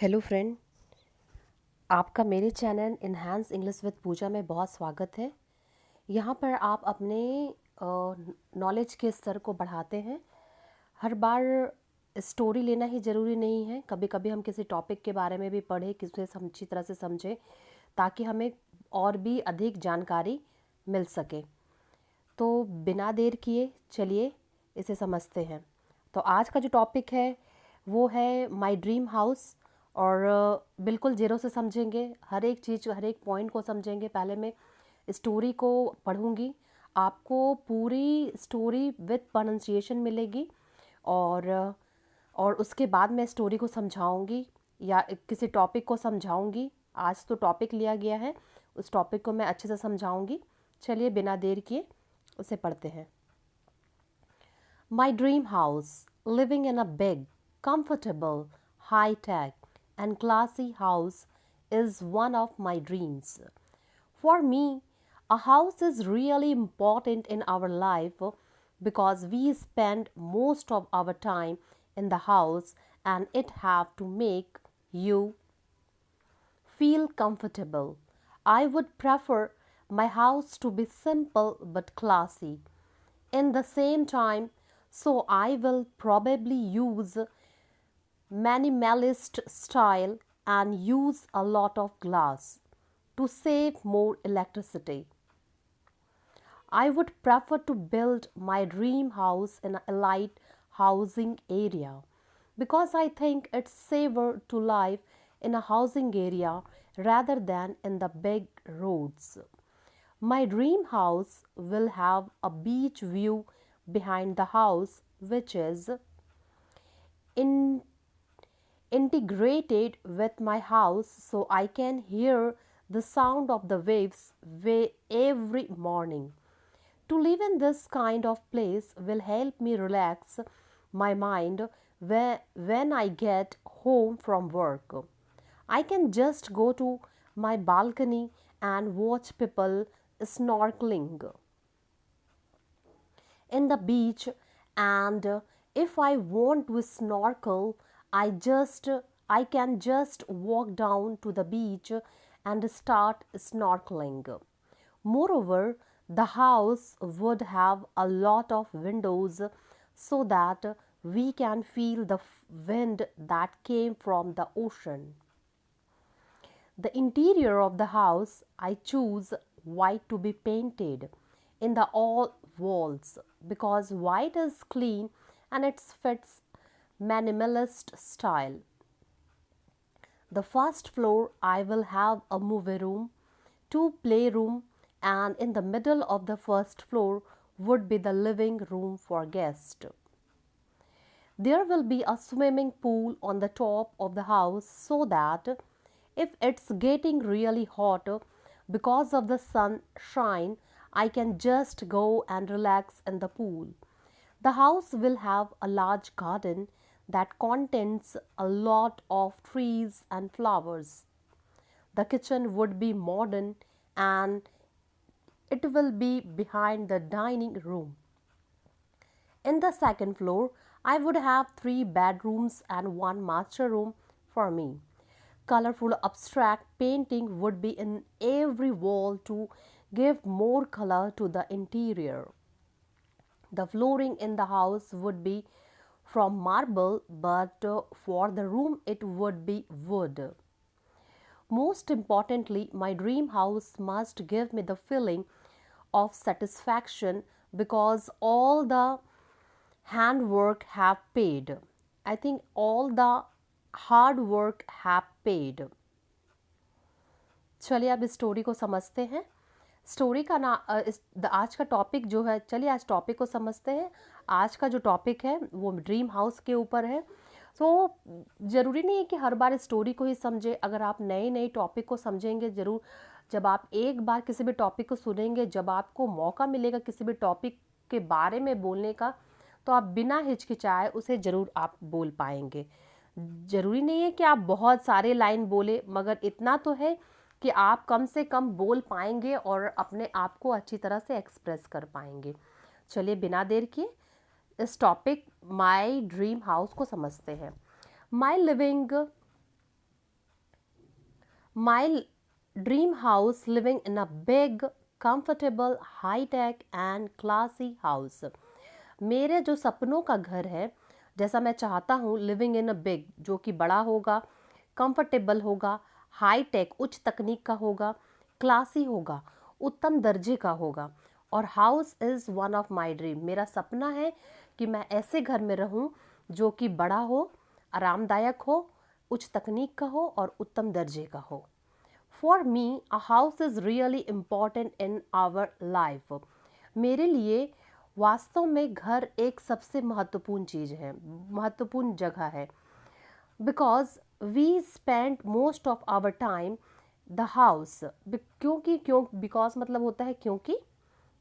Hello friend, आपका मेरे channel enhance English with पूजा में बहुत स्वागत है। यहाँ पर आप अपने नॉलेज के स्तर को बढ़ाते हैं। हर बार स्टोरी लेना ही ज़रूरी नहीं है, कभी कभी हम किसी टॉपिक के बारे में भी पढ़ें, किसी अच्छी तरह से समझें ताकि हमें और भी अधिक जानकारी मिल सके। तो बिना देर किए चलिए इसे समझते हैं। तो आज का जो टॉपिक है वो है माय ड्रीम हाउस। और बिल्कुल ज़ीरो से समझेंगे, हर एक चीज़ हर एक पॉइंट को समझेंगे। पहले मैं स्टोरी को पढ़ूंगी, आपको पूरी स्टोरी विद प्रोनाउंसिएशन मिलेगी। और उसके बाद मैं स्टोरी को समझाऊंगी या किसी टॉपिक को समझाऊंगी। आज तो टॉपिक लिया गया है, उस टॉपिक को मैं अच्छे से समझाऊंगी। चलिए बिना देर किए उसे पढ़ते हैं। My dream house, living in a big, comfortable, high tech, and classy house, is one of my dreams. For me, a house is really important in our life because we spend most of our time in the house and it have to make you feel comfortable. I would prefer my house to be simple but classy. In the same time, so I will probably use minimalist style and use a lot of glass to save more electricity. I would prefer to build my dream house in an elite housing area because I think it's safer to live in a housing area rather than in the big roads. My dream house will have a beach view behind the house, which is in, integrated with my house so I can hear the sound of the waves every morning. To live in this kind of place will help me relax my mind when I get home from work. I can just go to my balcony and watch people snorkeling in the beach, and if I want to snorkel, I can just walk down to the beach and start snorkeling. Moreover, the house would have a lot of windows so that we can feel the wind that came from the ocean. The interior of the house, I choose white to be painted in the all walls because white is clean and it fits minimalist style. The first floor I will have a movie room, two playroom, and in the middle of the first floor would be the living room for guests. There will be a swimming pool on the top of the house so that if it's getting really hot because of the sunshine, I can just go and relax in the pool. The house will have a large garden that contains a lot of trees and flowers. The kitchen would be modern and it will be behind the dining room. In the second floor, I would have three bedrooms and one master room for me. Colorful abstract painting would be in every wall to give more color to the interior. The flooring in the house would be from marble, but for the room it would be wood. Most importantly, my dream house must give me the feeling of satisfaction because all the handwork have paid. I think all the hard work have paid. चलिए अब इस story को समझते हैं। Story का आज का topic जो है, चलिए आज टॉपिक को समझते हैं। आज का जो टॉपिक है वो ड्रीम हाउस के ऊपर है। तो ज़रूरी नहीं है कि हर बार स्टोरी को ही समझे। अगर आप नए नए टॉपिक को समझेंगे ज़रूर, जब आप एक बार किसी भी टॉपिक को सुनेंगे, जब आपको मौका मिलेगा किसी भी टॉपिक के बारे में बोलने का, तो आप बिना हिचकिचाए उसे ज़रूर आप बोल पाएंगे। ज़रूरी नहीं है कि आप बहुत सारे लाइन बोले, मगर इतना तो है कि आप कम से कम बोल पाएंगे और अपने आप को अच्छी तरह से एक्सप्रेस कर पाएंगे। चलिए बिना देर किए इस टॉपिक माय ड्रीम हाउस को समझते हैं। My living My dream house, living in a big, comfortable, high-tech and classy house. मेरे जो सपनों का घर है, जैसा मैं चाहता हूँ, लिविंग इन अ बिग, जो कि बड़ा होगा, कंफर्टेबल होगा, हाई टेक उच्च तकनीक का होगा, क्लासी होगा, उत्तम दर्जे का होगा, और house is one of my dream. मेरा सपना है कि मैं ऐसे घर में रहूं जो कि बड़ा हो, आरामदायक हो, उच्च तकनीक का हो और उत्तम दर्जे का हो। For me a house is really important in our life. मेरे लिए वास्तव में घर एक सबसे महत्वपूर्ण चीज़ है, महत्वपूर्ण जगह है। Because we spend most of our time the house. क्यों बिकॉज मतलब होता है क्योंकि,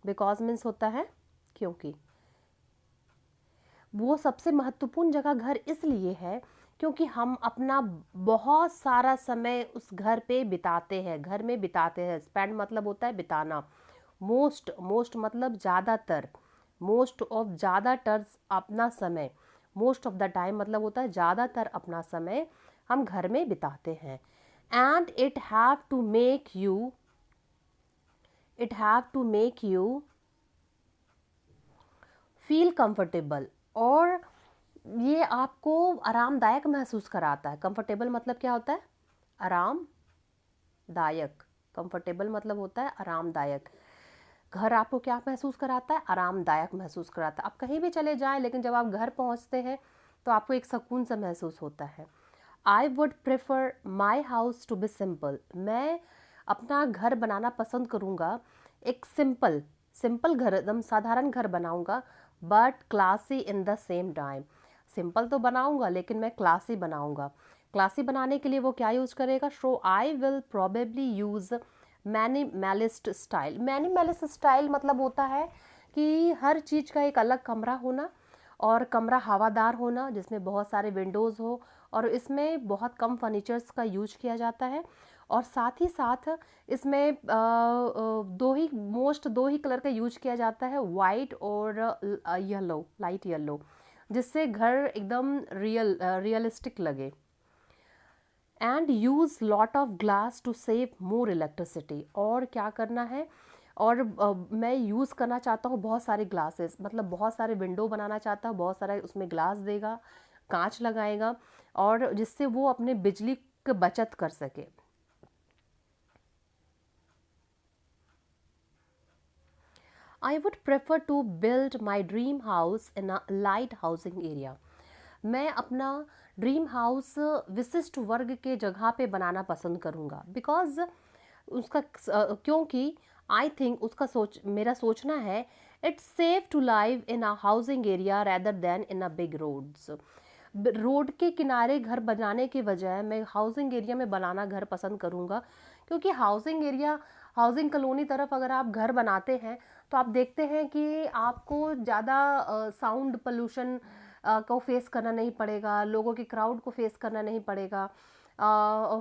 बिकॉज मीन्स होता है क्योंकि। वो सबसे महत्वपूर्ण जगह घर इसलिए है क्योंकि हम अपना बहुत सारा समय उस घर पे बिताते हैं, घर में बिताते हैं। स्पेंड मतलब होता है बिताना। मोस्ट मतलब ज़्यादातर, मोस्ट ऑफ ज़्यादातर अपना समय, मोस्ट ऑफ द टाइम मतलब होता है ज़्यादातर अपना समय हम घर में बिताते हैं। And it have to make you feel comfortable, और ये आपको आरामदायक महसूस कराता है। कंफर्टेबल मतलब क्या होता है? आरामदायक। कंफर्टेबल मतलब होता है आरामदायक। घर आपको क्या महसूस कराता है? आरामदायक महसूस कराता है। आप कहीं भी चले जाएं, लेकिन जब आप घर पहुंचते हैं तो आपको एक सुकून सा महसूस होता है। I would prefer my house to be simple. मैं अपना घर बनाना पसंद करूँगा एक सिंपल घर, एकदम साधारण घर बनाऊँगा, but classy in the same time. Simple तो बनाऊँगा लेकिन मैं क्लासी बनाऊँगा। क्लासी बनाने के लिए वो क्या यूज़ करेगा? So I will probably use minimalist style. Minimalist style मतलब होता है कि हर चीज़ का एक अलग कमरा होना, और कमरा हवादार होना जिसमें बहुत सारे विंडोज़ हो, और इसमें बहुत कम फर्नीचर्स का यूज किया जाता है। और साथ ही साथ इसमें दो ही कलर का यूज किया जाता है, वाइट और येलो, लाइट येलो, जिससे घर एकदम रियलिस्टिक लगे। And use lot of glass to save more electricity. और क्या करना है? और मैं यूज़ करना चाहता हूँ बहुत सारे ग्लासेस, मतलब बहुत सारे विंडो बनाना चाहता हूँ, बहुत सारा उसमें ग्लास देगा, कांच लगाएगा, और जिससे वो अपने बिजली की बचत कर सके। I would prefer to build my dream house in a light housing area. मैं अपना ड्रीम हाउस विशिष्ट वर्ग के जगह पे बनाना पसंद करूँगा। बिकॉज उसका क्योंकि आई थिंक उसका मेरा सोचना है, it's safe to live in a housing area rather than in a big roads. Road के किनारे घर बनाने के बजाय मैं हाउसिंग एरिया में बनाना घर पसंद करूँगा। क्योंकि हाउसिंग कॉलोनी तरफ अगर आप घर बनाते हैं तो आप देखते हैं कि आपको ज़्यादा साउंड पोल्यूशन को फेस करना नहीं पड़ेगा, लोगों की क्राउड को फेस करना नहीं पड़ेगा, और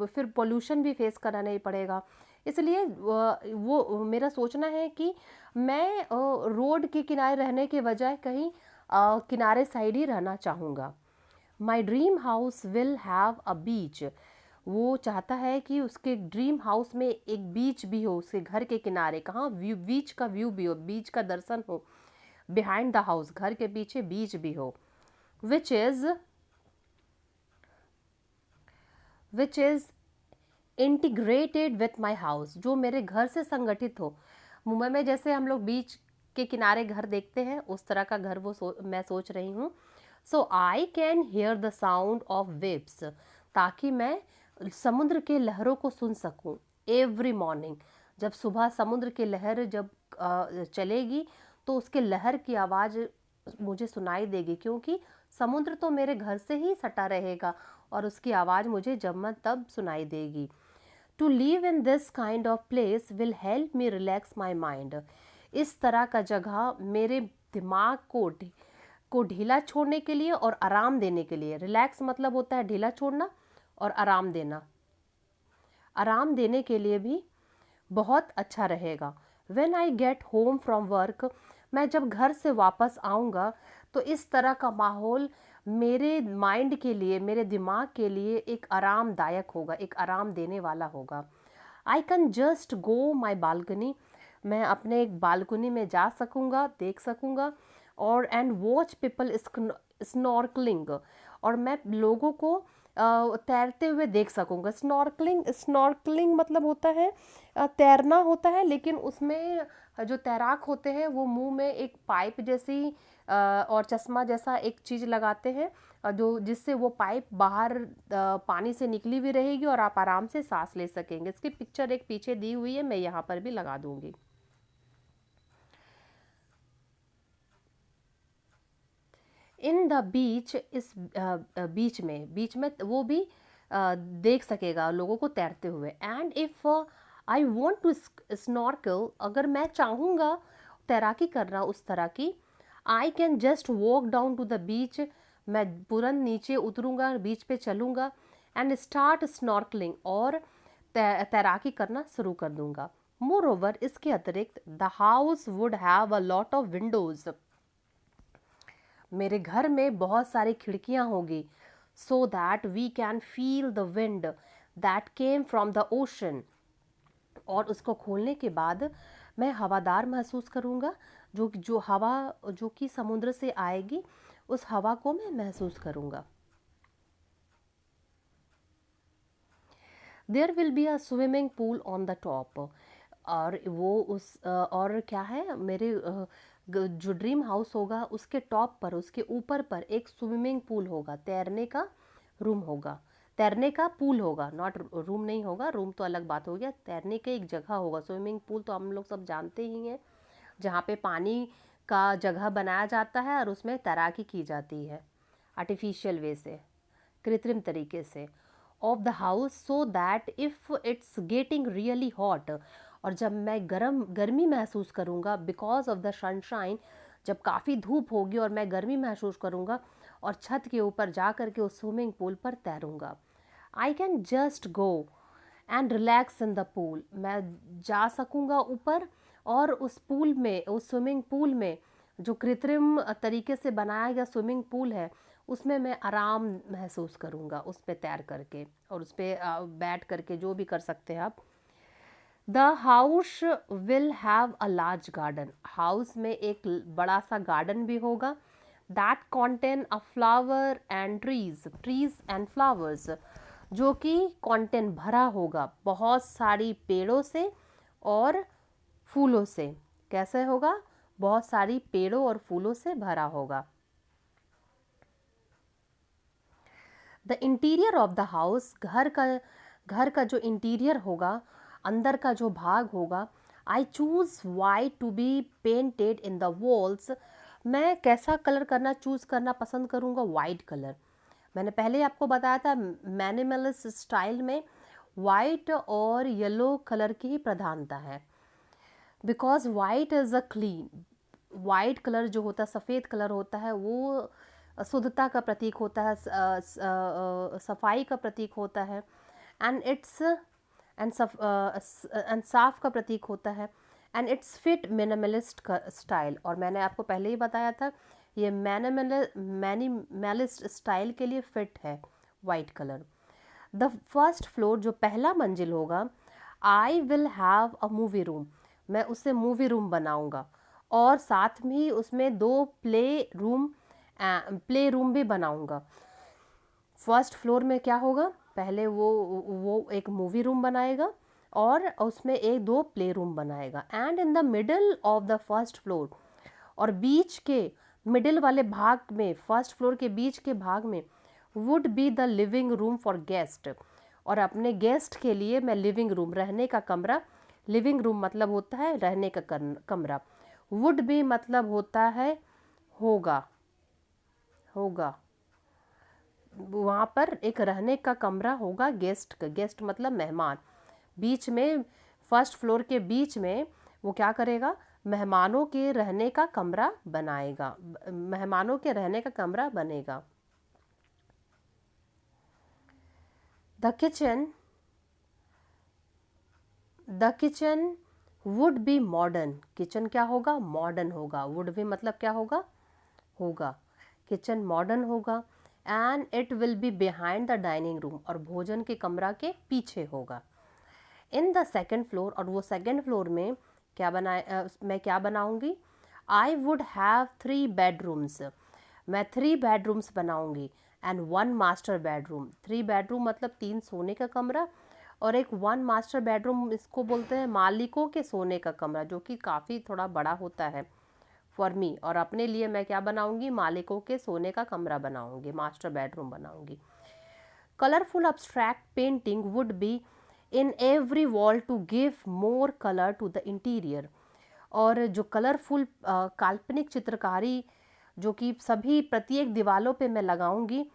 फिर पोल्यूशन भी फेस करना नहीं पड़ेगा। इसलिए वो मेरा सोचना है कि मैं रोड के किनारे रहने के बजाय कहीं किनारे साइड ही रहना चाहूँगा। My dream house will have a beach. वो चाहता है कि उसके ड्रीम हाउस में एक बीच भी हो, उसके घर के किनारे, कहाँ बीच का व्यू भी हो, बीच का दर्शन हो। बिहाइंड द हाउस, घर के पीछे बीच भी हो। Which is integrated with my house, जो मेरे घर से संगठित हो। मुंबई में जैसे हम लोग बीच के किनारे घर देखते हैं, उस तरह का घर मैं सोच रही हूँ। So I can hear the sound of waves, ताकि मैं समुद्र के लहरों को सुन सकूं एवरी मॉर्निंग। जब सुबह समुद्र की लहर जब चलेगी तो उसके लहर की आवाज़ मुझे सुनाई देगी, क्योंकि समुद्र तो मेरे घर से ही सटा रहेगा और उसकी आवाज़ मुझे जब मन तब सुनाई देगी। To live in this kind of place will help me relax my mind. इस तरह का जगह मेरे दिमाग को ढीला छोड़ने के लिए और आराम देने के लिए, रिलैक्स मतलब होता है ढीला छोड़ना और आराम देना, आराम देने के लिए भी बहुत अच्छा रहेगा। When I get home from work, मैं जब घर से वापस आऊँगा तो इस तरह का माहौल मेरे माइंड के लिए, मेरे दिमाग के लिए एक आरामदायक होगा, एक आराम देने वाला होगा। आई can just go my balcony, मैं अपने बालकनी में जा सकूँगा, देख सकूँगा, और एंड वॉच पीपल स्नॉर्कलिंग, और मैं लोगों को तैरते हुए देख सकूँगा। स्नॉर्कलिंग, स्नॉर्कलिंग मतलब होता है तैरना होता है, लेकिन उसमें जो तैराक होते हैं वो मुंह में एक पाइप जैसी और चश्मा जैसा एक चीज़ लगाते हैं, जो जिससे वो पाइप बाहर पानी से निकली हुई रहेगी और आप आराम से सांस ले सकेंगे। इसकी पिक्चर एक पीछे दी हुई है, मैं यहाँ पर भी लगा दूंगी। इन द बीच, इस बीच में वो भी देख सकेगा लोगों को तैरते हुए। And if I want to snorkel, अगर मैं चाहूँगा तैराकी करना उस तरह की, I can just walk down to the beach, मैं तुरंत नीचे उतरूँगा, बीच पे चलूँगा, एंड स्टार्ट स्नॉर्कलिंग, और तैराकी करना शुरू कर दूँगा। मोर ओवर, इसके अतिरिक्त the house would have a lot of windows, मेरे घर में बहुत सारी खिड़कियां होगी, so that we can feel the wind that came from the ocean, और उसको खोलने के बाद मैं हवादार महसूस करूँगा, जो हवा जो कि समुद्र से आएगी, उस हवा को मैं महसूस करूँगा। There will be a swimming pool on the top, और वो उस और क्या है, मेरे जो ड्रीम हाउस होगा उसके टॉप पर, उसके ऊपर पर एक स्विमिंग पूल होगा, तैरने का रूम होगा, तैरने का पूल होगा, नॉट रूम नहीं होगा, रूम तो अलग बात हो गया, तैरने का एक जगह होगा। स्विमिंग पूल तो हम लोग सब जानते ही हैं, जहाँ पे पानी का जगह बनाया जाता है और उसमें तैराकी की जाती है आर्टिफिशियल वे से, कृत्रिम तरीके से, of the house, so that if it's getting really hot, और जब मैं गर्मी महसूस करूँगा बिकॉज ऑफ द सनशाइन, जब काफ़ी धूप होगी और मैं गर्मी महसूस करूँगा, और छत के ऊपर जा कर के उस स्विमिंग पूल पर तैरूँगा। I can just go and relax in the pool, मैं जा सकूँगा ऊपर, और उस पूल में, उस स्विमिंग पूल में, जो कृत्रिम तरीके से बनाया गया स्विमिंग पूल है, उसमें मैं आराम महसूस करूँगा उस पे तैर करके, और उस पे बैठ करके, जो भी कर सकते हैं आप। The house will have a large garden, house में एक बड़ा सा गार्डन भी होगा, that contain a flower and trees and flowers, जो कि कॉन्टेन भरा होगा बहुत सारी पेड़ों से और फूलों से। कैसे होगा? बहुत सारी पेड़ों और फूलों से भरा होगा। The interior of the house, घर का जो इंटीरियर होगा, अंदर का जो भाग होगा, I choose white to be painted in the walls, मैं कैसा कलर करना चूज़ करना पसंद करूँगा? White colour. मैंने पहले आपको बताया था मैनिमलिस्ट स्टाइल में वाइट और येलो कलर की ही प्रधानता है, because white is a clean, white colour जो होता है, सफ़ेद कलर होता है, वो शुद्धता का प्रतीक होता है, सफाई का प्रतीक होता है, एंड इट्स एंड साफ का प्रतीक होता है, एंड इट्स फिट मिनिमलिस्ट का स्टाइल। और मैंने आपको पहले ही बताया था ये मैनिमलिस्ट स्टाइल के लिए फिट है white colour. The first floor, जो पहला मंजिल होगा, I will have a movie room, मैं उसे मूवी रूम बनाऊंगा, और साथ में ही उसमें 2 प्ले रूम भी बनाऊंगा। फर्स्ट फ्लोर में क्या होगा? पहले वो एक मूवी रूम बनाएगा और उसमें 2 प्ले रूम बनाएगा। And in the middle of the first floor, और बीच के मिडिल वाले भाग में, फर्स्ट फ्लोर के बीच के भाग में, would be the living room for guest, और अपने गेस्ट के लिए मैं लिविंग रूम, रहने का कमरा, लिविंग रूम मतलब होता है रहने का कमरा, वुड बी मतलब होता है होगा, होगा, वहाँ पर एक रहने का कमरा होगा गेस्ट का, गेस्ट मतलब मेहमान। बीच में, फर्स्ट फ्लोर के बीच में वो क्या करेगा? मेहमानों के रहने का कमरा बनाएगा, मेहमानों के रहने का कमरा बनेगा। The kitchen would be modern, kitchen क्या होगा? मॉडर्न होगा। वुड भी मतलब क्या होगा? होगा। किचन मॉडर्न होगा। And it will be behind the dining room, और भोजन के कमरा के पीछे होगा। इन द सेकेंड फ्लोर, और वो सेकेंड फ्लोर में मैं क्या बनाऊंगी, आई वुड हैव 3 बेडरूम्स, मैं 3 बेडरूम्स बनाऊंगी एंड 1 मास्टर बेडरूम। 3 बेडरूम मतलब 3 सोने का कमरा और एक 1 मास्टर बेडरूम, इसको बोलते हैं मालिकों के सोने का कमरा, जो कि काफ़ी थोड़ा बड़ा होता है फॉर मी। और अपने लिए मैं क्या बनाऊंगी, मालिकों के सोने का कमरा बनाऊंगी, मास्टर बेडरूम बनाऊंगी। Colourful abstract painting would be in every wall to give more color to the interior। और जो कलरफुल काल्पनिक चित्रकारी जो कि सभी प्रत्येक दीवालों पे मैं लगाऊंगी,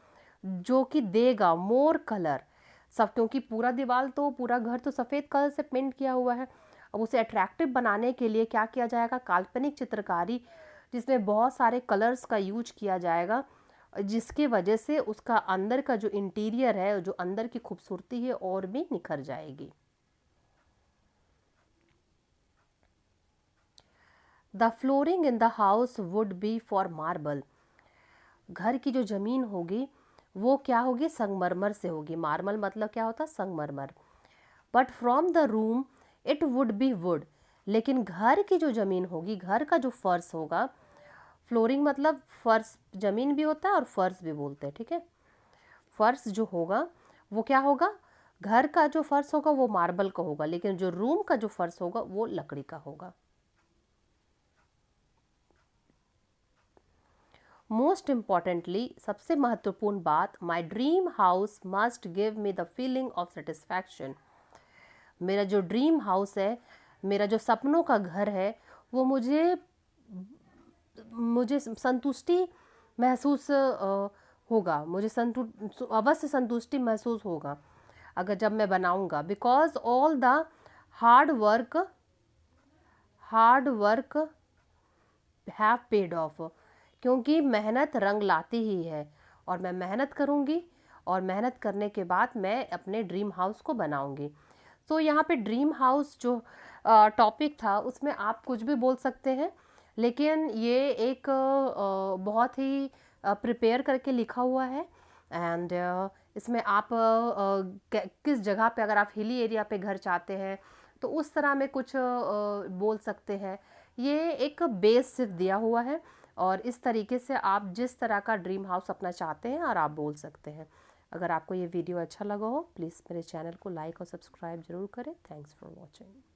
जो कि देगा मोर कलर सब, क्योंकि पूरा दीवार तो, पूरा घर तो सफ़ेद कलर से पेंट किया हुआ है। अब उसे अट्रैक्टिव बनाने के लिए क्या किया जाएगा, काल्पनिक चित्रकारी जिसमें बहुत सारे कलर्स का यूज किया जाएगा, जिसकी वजह से उसका अंदर का जो इंटीरियर है, जो अंदर की खूबसूरती है, और भी निखर जाएगी। The flooring in the house would be for marble. घर की जो ज़मीन होगी वो क्या होगी, संगमरमर से होगी। मार्बल मतलब क्या होता है, संगमरमर। But from the room it would be would. लेकिन घर की जो ज़मीन होगी, घर का जो फर्श होगा, फ्लोरिंग मतलब फर्श, ज़मीन भी होता है और फर्श भी बोलते हैं, ठीक है। फर्श जो होगा वो क्या होगा, घर का जो फर्श होगा वो मार्बल का होगा, लेकिन जो रूम का जो फर्श होगा वो लकड़ी का होगा। मोस्ट इम्पॉर्टेंटली, सबसे महत्वपूर्ण बात, माई dream house must give me the feeling of satisfaction. मेरा जो ड्रीम हाउस है, मेरा जो सपनों का घर है, वो मुझे मुझे संतुष्टि महसूस होगा, मुझे अवश्य संतुष्टि महसूस होगा अगर जब मैं बनाऊंगा। Because all the hard work have paid of. क्योंकि मेहनत रंग लाती ही है, और मैं मेहनत करूंगी, और मेहनत करने के बाद मैं अपने ड्रीम हाउस को बनाऊंगी। तो यहाँ पे ड्रीम हाउस जो टॉपिक था उसमें आप कुछ भी बोल सकते हैं, लेकिन ये एक बहुत ही प्रिपेयर करके लिखा हुआ है। एंड इसमें आप किस जगह पे, अगर आप हिली एरिया पे घर चाहते हैं तो उस तरह में कुछ बोल सकते हैं। ये एक बेस सिर्फ दिया हुआ है, और इस तरीके से आप जिस तरह का ड्रीम हाउस अपना चाहते हैं और आप बोल सकते हैं। अगर आपको ये वीडियो अच्छा लगा हो, प्लीज़ मेरे चैनल को लाइक और सब्सक्राइब जरूर करें। Thanks for watching.